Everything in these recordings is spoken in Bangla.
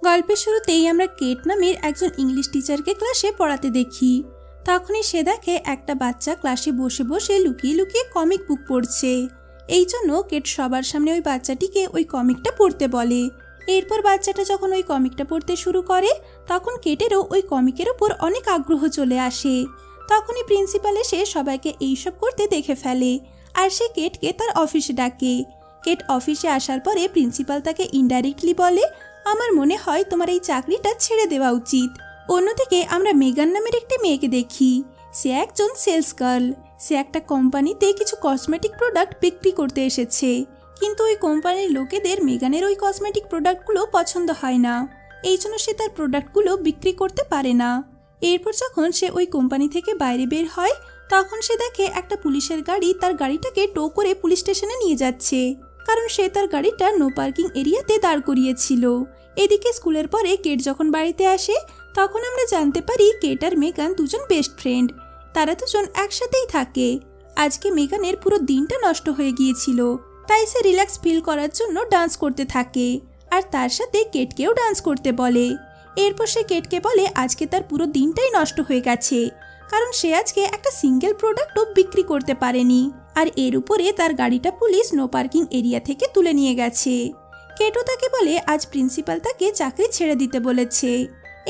গল্পের শুরুতেই আমরা কেট নামের একজন ইংলিশ টিচারকে ক্লাসে পড়াতে দেখি। তখনই সে দেখে একটা বাচ্চা ক্লাসে বসে বসে লুকিয়ে লুকিয়ে কমিক বুক পড়ছে। এই জন্য কেট সবার সামনে ওই বাচ্চাটিকে ওই কমিকটা পড়তে বলে। এরপর বাচ্চাটা যখন ওই কমিকটা পড়তে শুরু করে তখন কেটেরও ওই কমিকের ওপর অনেক আগ্রহ চলে আসে। তখনই প্রিন্সিপাল এসে সবাইকে এইসব করতে দেখে ফেলে আর সে কেটকে তার অফিসে ডাকে। কেট অফিসে আসার পরে প্রিন্সিপাল তাকে ইনডাইরেক্টলি বলে, আমার মনে হয় তোমার এই চাকরিটা ছেড়ে দেওয়া উচিত। অন্যদিকে আমরা মেগান নামের একটি মেয়েকে দেখি। সে একজন সেলস গার্ল। সে একটা কোম্পানিতে কিছু কসমেটিক প্রোডাক্ট বিক্রি করতে এসেছে, কিন্তু ওই কোম্পানির লোকেদের মেগানের ওই কসমেটিক প্রোডাক্টগুলো পছন্দ হয় না। এই জন্য সে তার প্রোডাক্টগুলো বিক্রি করতে পারে না। এরপর যখন সে ওই কোম্পানি থেকে বাইরে বের হয় তখন সে দেখে একটা পুলিশের গাড়ি তার গাড়িটাকে টো করে পুলিশ স্টেশনে নিয়ে যাচ্ছে, কারণ সে তার গাড়িটা নো পার্কিং এরিয়াতে দাঁড় করিয়েছিল। এদিকে স্কুলের পরে কেট যখন বাড়িতে আসে তখন আমরা জানতে পারি কেট আর মেগান দুজন বেস্ট ফ্রেন্ড। তারা দুজন একসাথেই থাকে। আজকে মেগানের পুরো দিনটা নষ্ট হয়ে গিয়েছিল, তাই সে রিল্যাক্স ফিল করার জন্য ডান্স করতে থাকে আর তার সাথে কেটকেও ডান্স করতে বলে। এরপর সে কেটকে বলে আজকে তার পুরো দিনটাই নষ্ট হয়ে গেছে, কারণ সে আজকে একটা সিঙ্গেল প্রোডাক্টও বিক্রি করতে পারেনি আর এর উপরে তার গাড়িটা পুলিশ নো পার্কিং এরিয়া থেকে তুলে নিয়ে গেছে। কেটও তাকে বলে আজ প্রিন্সিপাল তাকে চাকরি ছেড়ে দিতে বলেছে।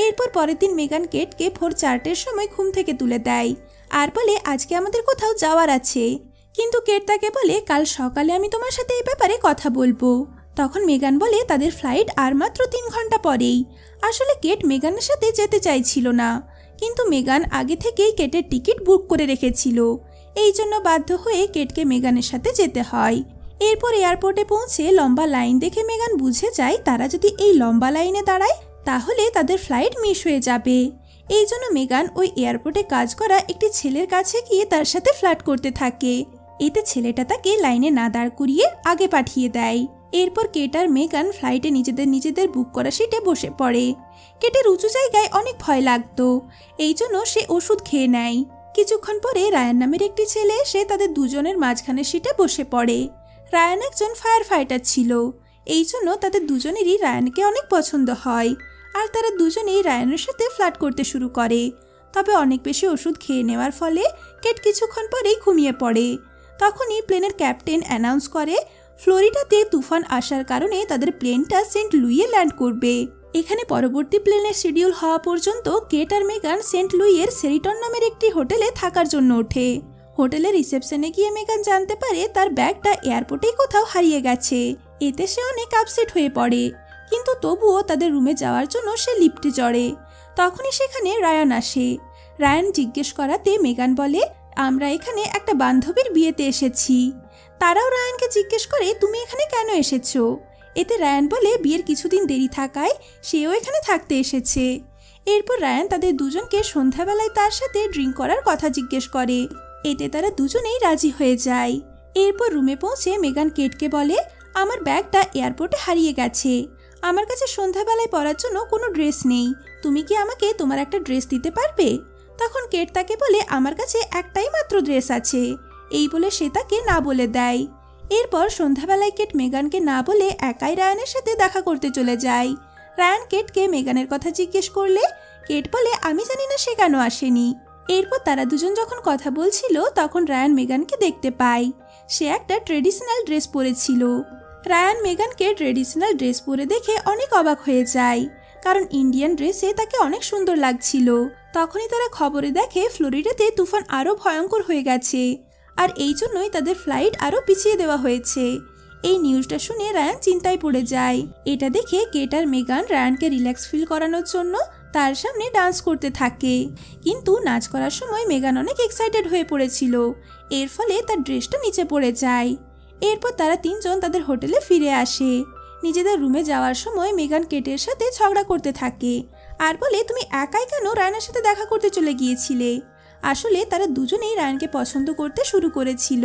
এরপর পরের দিন মেগান কেটকে ভোর 4টের সময় ঘুম থেকে তুলে দেয় আর বলে আজকে আমাদের কোথাও যাওয়ার আছে, কিন্তু কেট তাকে বলে কাল সকালে আমি তোমার সাথে এই ব্যাপারে কথা বলবো। তখন মেগান বলে তাদের ফ্লাইট আর মাত্র 3 ঘন্টা পরেই। আসলে কেট মেগানের সাথে যেতে চাইছিল না, কিন্তু মেগান আগে থেকেই কেটের টিকিট বুক করে রেখেছিল। এই জন্য বাধ্য হয়ে কেটকে মেগানের সাথে যেতে হয়। এরপর এয়ারপোর্টে পৌঁছে লম্বা লাইন দেখে মেগান বুঝে যায় তারা যদি এই লম্বা লাইনে দাঁড়ায় তাহলে তাদের ফ্লাইট মিস হয়ে যাবে। এই জন্য মেগান ওই এয়ারপোর্টে কাজ করা একটি ছেলের কাছে গিয়ে তার সাথে ফ্লার্ট করতে থাকে। এতে ছেলেটা তাকে লাইনে না দাঁড় করিয়ে আগে পাঠিয়ে দেয়। এরপর কেট আর মেগান ফ্লাইটে নিজেদের বুক করা সিটে বসে পড়ে। কেটের উঁচু জায়গায় অনেক ভয় লাগতো, এই জন্য সে ওষুধ খেয়ে নেয়। কিছুক্ষণ পরে রায়ান নামের একটি ছেলে এসে তাদের দুজনের মাঝখানে সিটে বসে পড়ে। রায়ান একজন ফায়ার ফাইটার ছিল, এই জন্য তাদের দুজনেরই রায়ানকে অনেক পছন্দ হয় আর তারা দুজনেই রায়ানের সাথে ফ্লার্ট করতে শুরু করে। তবে অনেক বেশি ওষুধ খেয়ে নেওয়ার ফলে কেট কিছুক্ষণ পরেই ঘুমিয়ে পড়ে। তখনই প্লেনের ক্যাপ্টেন অ্যানাউন্স করে ফ্লোরিডাতে তুফান আসার কারণে তাদের প্লেনটা সেন্ট লুইয়ে ল্যান্ড করবে। এখানে পরবর্তী প্লেনের শিডিউল হওয়া পর্যন্ত কেট আর মেগান সেন্ট লুইয়ের সেরিটন নামের একটি হোটেলে থাকার জন্য ওঠে। হোটেলের রিসেপশনে গিয়ে মেগান জানতে পারে তার ব্যাগটা এয়ারপোর্টেই কোথাও হারিয়ে গেছে। এতে সে অনেক আপসেট হয়ে পড়ে, কিন্তু তবুও তাদের রুমে যাওয়ার জন্য সে লিফটে চড়ে। তখনই সেখানে রায়ান আসে। রায়ান জিজ্ঞেস করাতে মেগান বলে আমরা এখানে একটা বান্ধবীর বিয়েতে এসেছি। তারাও রায়ানকে জিজ্ঞেস করে তুমি এখানে কেন এসেছো। এতে রায়ান বলে বিয়ের কিছুদিন দেরি থাকায় সেও এখানে থাকতে এসেছে। এরপর রায়ান তাদের দুজনকে সন্ধ্যাবেলায় তার সাথে ড্রিঙ্ক করার কথা জিজ্ঞেস করে। এতে তারা দুজনেই রাজি হয়ে যায়। এরপর রুমে পৌঁছে মেগান কেটকে বলে আমার ব্যাগটা এয়ারপোর্টে হারিয়ে গেছে, আমার কাছে সন্ধ্যাবেলায় পরার জন্য কোনো ড্রেস নেই, তুমি কি আমাকে তোমার একটা ড্রেস দিতে পারবে। তখন কেট তাকে বলে আমার কাছে একটাই মাত্র ড্রেস আছে। এই বলে সে তাকে না বলে দেয়। এরপর সন্ধ্যাবেলায় কেট মেগানকে না বলে একাই রায়ানের সাথে দেখা করতে চলে যায়। রায়ান কেটকে মেগানের কথা জিজ্ঞেস করলে কেট বলে আমি জানি না সে কেন আসেনি। এরপর তারা দুজন যখন কথা বলছিল তখন রায়ান মেগানকে দেখতে পায়। সে একটা ট্রেডিশনাল ড্রেস পরেছিল। রায়ান মেগানকে ট্রেডিশনাল ড্রেস পরে দেখে অনেক অবাক হয়ে যায়, কারণ ইন্ডিয়ান ড্রেসে তাকে অনেক সুন্দর লাগছিল। তখনই তারা খবরে দেখে ফ্লোরিডাতে তুফান আরও ভয়ঙ্কর হয়ে গেছে আর এই জন্যই তাদের ফ্লাইট আরও পিছিয়ে দেওয়া হয়েছে। এই নিউজটা শুনে রায়ান চিন্তায় পড়ে যায়। এটা দেখে কেট আর মেগান রায়ানকে রিল্যাক্স ফিল করানোর জন্য তার সামনে ডান্স করতে থাকে, কিন্তু নাচ করার সময় মেগান অনেক এক্সাইটেড হয়ে পড়েছিল। এর ফলে তার ড্রেসটা নিচে পড়ে যায়। এরপর তারা তিনজন তাদের হোটেলে ফিরে আসে। নিজেদের রুমে যাওয়ার সময় মেগান কেটের সাথে ঝগড়া করতে থাকে আর বলে তুমি একাই কেন রায়ানের সাথে দেখা করতে চলে গিয়েছিলে। আসলে তারা দুজনেই রায়ানকে পছন্দ করতে শুরু করেছিল।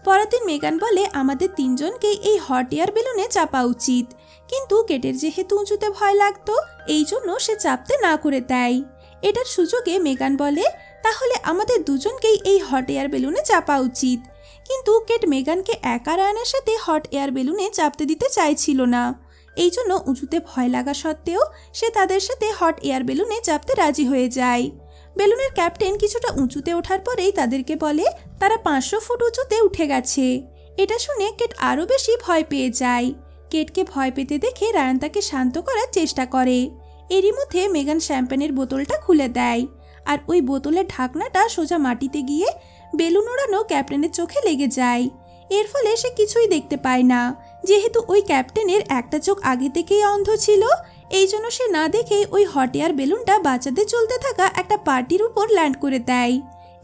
পরের দিন মেগান বলে আমাদের তিনজনকে এই হট এয়ার বেলুনে চাপা উচিত, কিন্তু কেটের যেহেতু উঁচুতে ভয় লাগতো এই জন্য সে চাপতে না করে দেয়। এটার সুযোগে মেগান বলে তাহলে আমাদের দুজনকেই এই হট এয়ার বেলুনে চাপা উচিত, কিন্তু কেট মেগানকে একা রায়ানের সাথে হট এয়ার বেলুনে চাপতে দিতে চাইছিল না। এই জন্য উঁচুতে ভয় লাগা সত্ত্বেও সে তাদের সাথে হট এয়ার বেলুনে চাপতে রাজি হয়ে যায়। বেলুনের ক্যাপ্টেন কিছুটা উঁচুতে ওঠার পরেই তাদেরকে বলে তারা 500 ফুট উঁচুতে উঠে গেছে। এটা শুনে কেট আরও বেশি ভয় পেয়ে যায়। কেটকে ভয় পেতে দেখে রায়ান তাকে শান্ত করার চেষ্টা করে। এরই মধ্যে মেগান শ্যাম্পেনের বোতলটা খুলে দেয়, আর ওই বোতলের ঢাকনাটা সোজা মাটিতে গিয়ে বেলুন ওড়ানো ক্যাপ্টেনের চোখে লেগে যায়। এর ফলে সে কিছুই দেখতে পায় না, যেহেতু ওই ক্যাপ্টেনের একটা চোখ আগে থেকেই অন্ধ ছিল। এই জন্য সে না দেখেই ওই হট এয়ার বেলুনটা বাচ্চাদের চলতে থাকা একটা পার্টির উপর ল্যান্ড করে দেয়।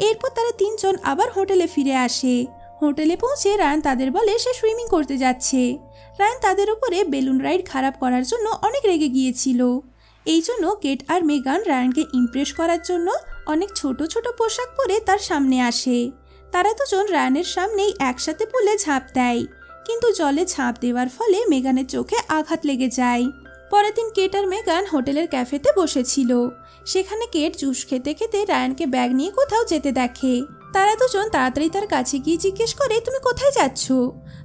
এরপর তারা 3 জন আবার হোটেলে ফিরে আসে। হোটেলে পৌঁছে রায়ান তাদের বলে সে সুইমিং করতে যাচ্ছে। রায়ান তাদের উপরে বেলুন রাইড খারাপ করার জন্য অনেক রেগে গিয়েছিল। এই জন্য কেট আর মেগান রায়ানকে ইমপ্রেস করার জন্য অনেক ছোট ছোট পোশাক পরে তার সামনে আসে। তারা দুজন রায়ানের সামনেই একসাথে পুলে ঝাঁপ দেয়, কিন্তু জলে ঝাঁপ দেওয়ার ফলে মেগানের চোখে আঘাত লেগে যায়। পরের দিন কেট আর মেগান হোটেলের ক্যাফেতে বসেছিল। সেখানে কেট জুস খেতে খেতে রায়ানকে ব্যাগ নিয়ে কোথাও যেতে দেখে। তারা দুজন তাড়াতাড়ি তার কাছে গিয়ে জিজ্ঞেস করে তুমি কোথায় যাচ্ছ।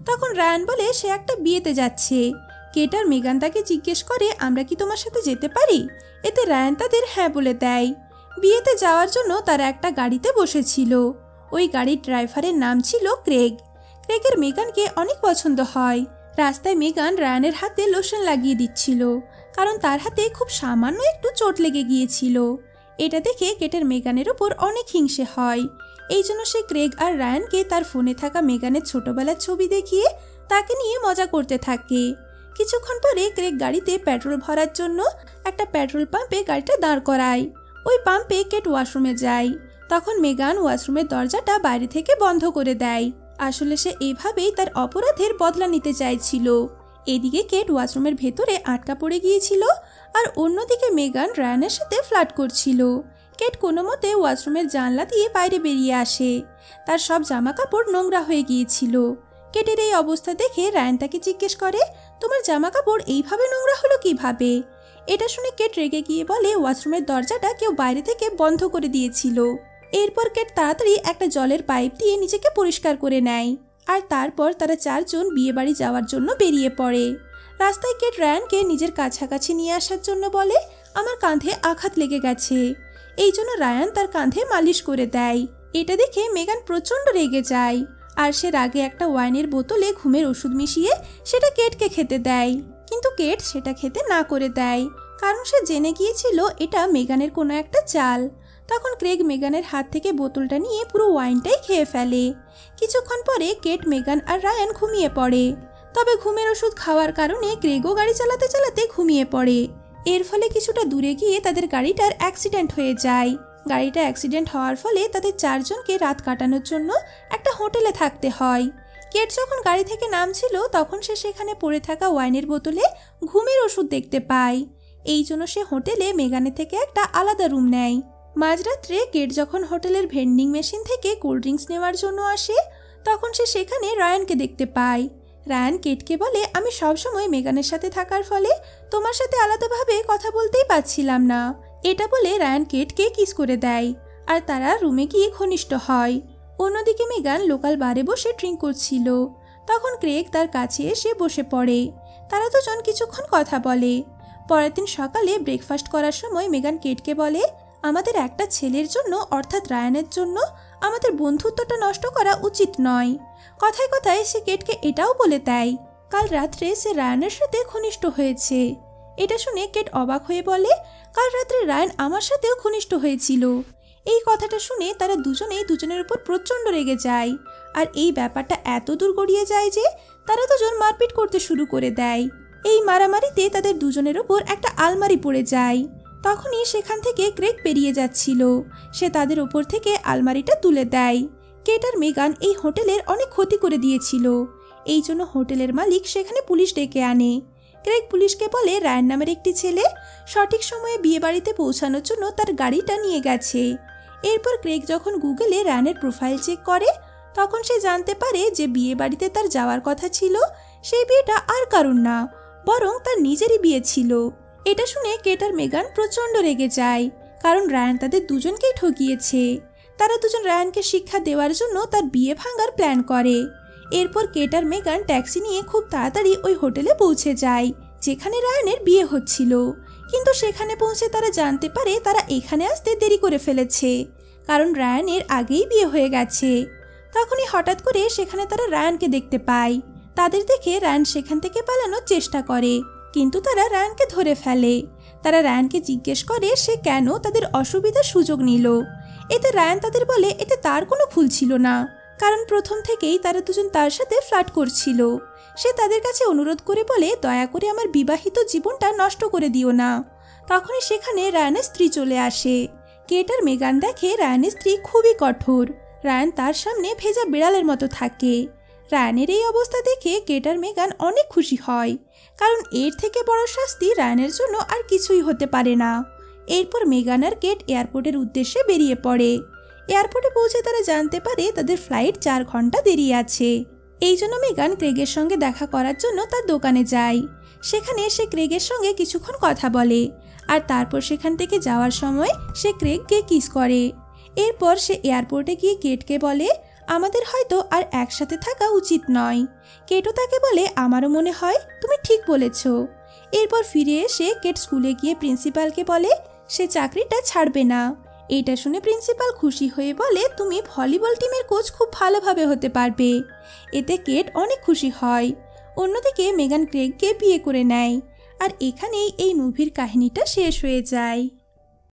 তখন রায়ান বলে সে একটা বিয়েতে যাচ্ছে। কেট আর মেগান তাকে জিজ্ঞেস করে আমরা কি তোমার সাথে যেতে পারি। এতে রায়ান তাদের হ্যাঁ বলে দেয়। বিয়েতে যাওয়ার জন্য তারা একটা গাড়িতে বসেছিল। ওই গাড়ির ড্রাইভারের নাম ছিল ক্রেগ। ক্রেগের মেগানকে অনেক পছন্দ হয়। রাস্তায় মেগান রায়ানের হাতে লোশন লাগিয়ে দিচ্ছিল, কারণ তার হাতে খুব সামান্য একটু চোট লেগে গিয়েছিল। এটা দেখে কেটের মেগানের উপর অনেক হিংসে হয়। এই জন্য সে ক্রেগ আর রায়ানকে তার ফোনে থাকা মেগানের ছোটবেলার ছবি দেখিয়ে তাকে নিয়ে মজা করতে থাকে। কিছুক্ষণ পরে ক্রেগ গাড়িতে পেট্রোল ভরার জন্য একটা পেট্রোল পাম্পে গাড়িটা দাঁড় করায়। ওই পাম্পে কেট ওয়াশরুমে যায়। তখন মেগান ওয়াশরুমের দরজাটা বাইরে থেকে বন্ধ করে দেয়। আসলে সে এইভাবেই তার অপরাধের বদলা নিতে চাইছিল। এদিকে কেট ওয়াশরুমের ভেতরে আটকা পড়ে গিয়েছিল, আর অন্যদিকে মেগান রায়ানের সাথে ফ্লার্ট করছিল। কেট কোনো মতে ওয়াশরুমের জানলা দিয়ে বাইরে বেরিয়ে আসে। তার সব জামা কাপড় নোংরা হয়ে গিয়েছিল। কেটের এই অবস্থা দেখে রায়ান তাকে জিজ্ঞেস করে তোমার জামা কাপড় এইভাবে নোংরা হলো কিভাবে। এটা শুনে কেট রেগে গিয়ে বলে ওয়াশরুমের দরজাটা কেউ বাইরে থেকে বন্ধ করে দিয়েছিল। এরপর কেট তাড়াতাড়ি একটা জলের পাইপ দিয়ে নিজেকে পরিষ্কার করে নেয়, আর তারপর তারা 4 জন বিয়ে বাড়ি যাওয়ার জন্য বেরিয়ে পড়ে। রাস্তায় কেট রায়ানকে নিজের কাছাকাছি নিয়ে আসার জন্য বলে আমার কাঁধে আঘাত লেগে গেছে। এই জন্য রায়ান তার কাঁধে মালিশ করে দেয়। এটা দেখে মেগান প্রচণ্ড রেগে যায়, আর সে রাগে একটা ওয়াইনের বোতলে ঘুমের ওষুধ মিশিয়ে সেটা কেটকে খেতে দেয়। কিন্তু কেট সেটা খেতে না করে দেয়, কারণ সে জেনে গিয়েছিল এটা মেগানের কোনো একটা চাল। তখন ক্রেগ মেগানের হাত থেকে বোতলটা নিয়ে পুরো ওয়াইনটাই খেয়ে ফেলে। কিছুক্ষণ পরে কেট, মেগান আর রায়ান ঘুমিয়ে পড়ে। তবে ঘুমের ওষুধ খাওয়ার কারণে ক্রেগও গাড়ি চালাতে চালাতে ঘুমিয়ে পড়ে। এর ফলে কিছুটা দূরে গিয়ে তাদের গাড়িটার অ্যাক্সিডেন্ট হয়ে যায়। গাড়িটা অ্যাক্সিডেন্ট হওয়ার ফলে তাদের 4 জনকে রাত কাটানোর জন্য একটা হোটেলে থাকতে হয়। কেট যখন গাড়ি থেকে নামছিল তখন সে সেখানে পড়ে থাকা ওয়াইনের বোতলে ঘুমের ওষুধ দেখতে পায়। এই জন্য সে হোটেলে মেগানের থেকে একটা আলাদা রুম নেয়। মাঝরাত্রে কেট যখন হোটেলের ভেন্ডিং মেশিন থেকে কোল্ড ড্রিঙ্কস নেওয়ার জন্য আসে তখন সে সেখানে রায়ানকে দেখতে পায়। রায়ান কেটকে বলে আমি সবসময় মেগানের সাথে থাকার ফলে তোমার সাথে আলাদাভাবে কথা বলতেই পারছিলাম না। এটা বলে রায়ান কেটকে কিস করে দেয়, আর তারা রুমে গিয়ে ঘনিষ্ঠ হয়। অন্যদিকে মেগান লোকাল বারে বসে ড্রিঙ্ক করছিল। তখন ক্রেগ তার কাছে এসে বসে পড়ে। তারা দুজন কিছুক্ষণ কথা বলে। পরের দিন সকালে ব্রেকফাস্ট করার সময় মেগান কেটকে বলে আমাদের একটা ছেলের জন্য অর্থাৎ রায়ানের জন্য আমাদের বন্ধুত্বটা নষ্ট করা উচিত নয়। কথায় কথায় সে কেটকে এটাও বলে দেয় কাল রাত্রে সে রায়ানের সাথে ঘনিষ্ঠ হয়েছে। এটা শুনে কেট অবাক হয়ে বলে কাল রাত্রে রায়ান আমার সাথেও ঘনিষ্ঠ হয়েছিল। এই কথাটা শুনে তারা দুজনেই দুজনের উপর প্রচণ্ড রেগে যায়, আর এই ব্যাপারটা এত দূর গড়িয়ে যায় যে তারা দুজন মারপিট করতে শুরু করে দেয়। এই মারামারিতে তাদের দুজনের উপর একটা আলমারি পড়ে যায়। তখনই সেখান থেকে ক্রেগ বেরিয়ে যাচ্ছিল। সে তাদের উপর থেকে আলমারিটা তুলে দেয়। কেট আর মেগান এই হোটেলের অনেক ক্ষতি করে দিয়েছিল। এই জন্য হোটেলের মালিক সেখানে পুলিশ ডেকে আনে। ক্রেগ পুলিশকে বলে রায়ান নামের একটি ছেলে সঠিক সময়ে বিয়ে বাড়িতে পৌঁছানোর জন্য তার গাড়িটা নিয়ে গেছে। এরপর ক্রেগ যখন গুগলে রায়ানের প্রোফাইল চেক করে তখন সে জানতে পারে যে বিয়ে বাড়িতে তার যাওয়ার কথা ছিল সেই বিয়েটা আর কারণ না, বরং তার নিজেরই বিয়ে ছিল। এটা শুনে কেট আর মেগান প্রচণ্ড রেগে যায়, কারণ রায়ান তাদের দুজনকেই ঠকিয়েছে। তারা দুজন রায়ানকে শিক্ষা দেওয়ার জন্য তার বিয়ে ভাঙার প্ল্যান করে। এরপর কেট আর মেগান ট্যাক্সি নিয়ে খুব তাড়াতাড়ি ওই হোটেলে পৌঁছে যায় যেখানে রায়ানের বিয়ে হচ্ছিল, কিন্তু সেখানে পৌঁছে তারা জানতে পারে তারা এখানে আসতে দেরি করে ফেলেছে, কারণ রায়ানের আগেই বিয়ে হয়ে গেছে। তখনই হঠাৎ করে সেখানে তারা রায়ানকে দেখতে পায়। তাদের দেখে রায়ান সেখান থেকে পালানোর চেষ্টা করে, কিন্তু তারা রায়ানকে ধরে ফেলে। তারা রায়ানকে জিজ্ঞেস করে সে কেন তাদের অসুবিধার সুযোগ নিল। এতে রায়ান তাদের বলে এতে তার কোনো ভুল ছিল না, কারণ প্রথম থেকেই তারা দুজন তার সাথে ফ্লার্ট করছিল। সে তাদের কাছে অনুরোধ করে বলে দয়া করে আমার বিবাহিত জীবনটা নষ্ট করে দিও না। তখনই সেখানে রায়ানের স্ত্রী চলে আসে। কেট আর মেগান দেখে রায়ানের স্ত্রী খুবই কঠোর। রায়ান তার সামনে ভেজা বিড়ালের মতো থাকে। রায়ানের এই অবস্থা দেখে কেট আর মেগান অনেক খুশি হয়, কারণ এর থেকে বড় শাস্তি রায়ানের জন্য আর কিছুই হতে পারে না। এরপর মেগান আর কেট এয়ারপোর্টের উদ্দেশ্যে বেরিয়ে পড়ে। এয়ারপোর্টে পৌঁছে তারা জানতে পারে তাদের ফ্লাইট 4 ঘন্টা দেরি আছে। এই জন্য মেগান ক্রেগের সঙ্গে দেখা করার জন্য তার দোকানে যায়। সেখানে সে ক্রেগের সঙ্গে কিছুক্ষণ কথা বলে, আর তারপর সেখান থেকে যাওয়ার সময় সে ক্রেগকে কিস করে। এরপর সে এয়ারপোর্টে গিয়ে কেটকে বলে আমাদের হয়তো আর একসাথে থাকা উচিত নয়। কেটও তাকে বলে আমারও মনে হয় তুমি ঠিক বলেছ। এরপর ফিরে এসে কেট স্কুলে গিয়ে প্রিন্সিপালকে বলে সে চাকরিটা ছাড়বে না। এটা শুনে প্রিন্সিপাল খুশি হয়ে বলে তুমি ভলিবল টিমের কোচ খুব ভালোভাবে হতে পারবে। এতে কেট অনেক খুশি হয়। অন্যদিকে মেগান ক্রেগকে বিয়ে করে নেয়। আর এখানেই এই মুভির কাহিনীটা শেষ হয়ে যায়।